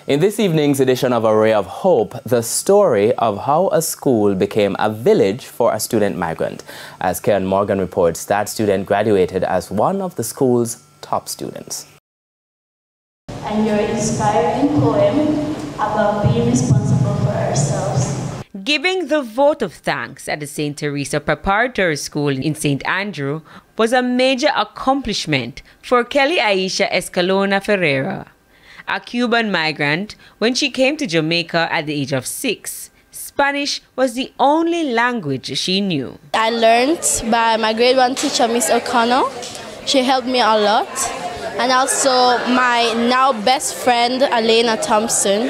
In this evening's edition of A Ray of Hope, the story of how a school became a village for a student migrant. As Cuban Morgan reports, that student graduated as one of the school's top students. And your inspiring poem about being responsible for ourselves. Giving the vote of thanks at the St. Teresa Preparatory School in St. Andrew was a major accomplishment for Kelly Aisha Escalona Ferreira. A Cuban migrant, when she came to Jamaica at the age of 6, Spanish was the only language she knew. I learned by my grade 1 teacher, Miss O'Connor. She helped me a lot. And also my now best friend, Elena Thompson.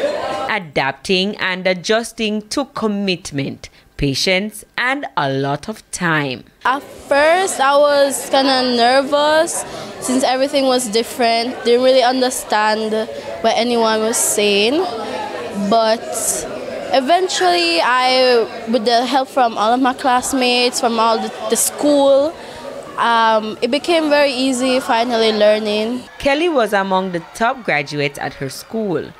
Adapting and adjusting took commitment, patience, and a lot of time. At first, I was kind of nervous since everything was different. Didn't really understand what anyone was saying. But eventually, with the help from all of my classmates, from all the school, it became very easy finally learning. Kelly was among the top graduates at her school.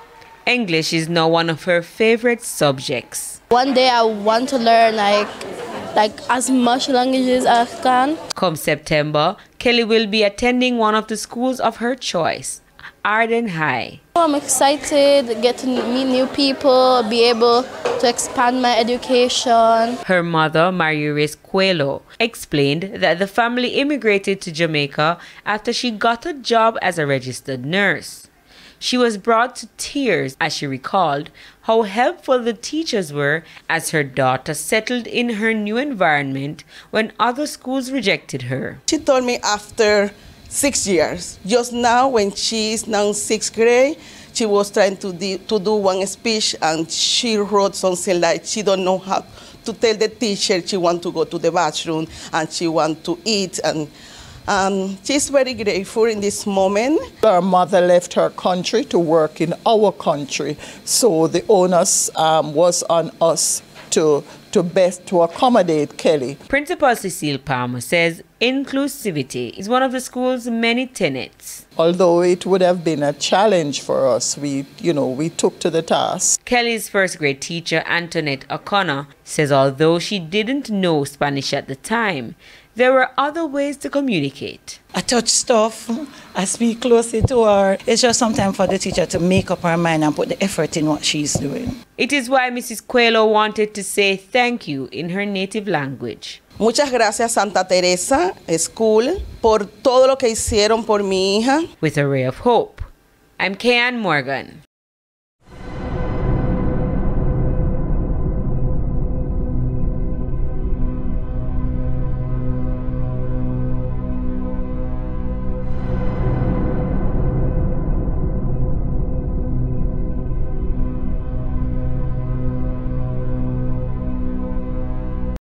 English is now one of her favorite subjects. One day I want to learn like as much languages as I can. Come September, Kelly will be attending one of the schools of her choice, Arden High. I'm excited, get to meet new people, be able to expand my education. Her mother, Maria Coelho, explained that the family immigrated to Jamaica after she got a job as a registered nurse. She was brought to tears as she recalled how helpful the teachers were as her daughter settled in her new environment when other schools rejected her. She told me after 6 years, just now when she is now in 6th grade, she was trying to do one speech and she wrote something like she don't know how to tell the teacher she want to go to the bathroom and she want to eat, and she's very grateful in this moment. Her mother left her country to work in our country, so the onus was on us to accommodate Kelly. Principal Cecile Palmer says inclusivity is one of the school's many tenets. Although it would have been a challenge for us, we took to the task. Kelly's first grade teacher, Antoinette O'Connor, says although she didn't know Spanish at the time, there were other ways to communicate. I touch stuff, I speak closely to her. It's just sometimes for the teacher to make up her mind and put the effort in what she's doing. It is why Mrs. Coelho wanted to say thank you in her native language. Muchas gracias, Santa Teresa School, por todo lo que hicieron por mi hija. With A Ray of Hope, I'm Cuban Morgan.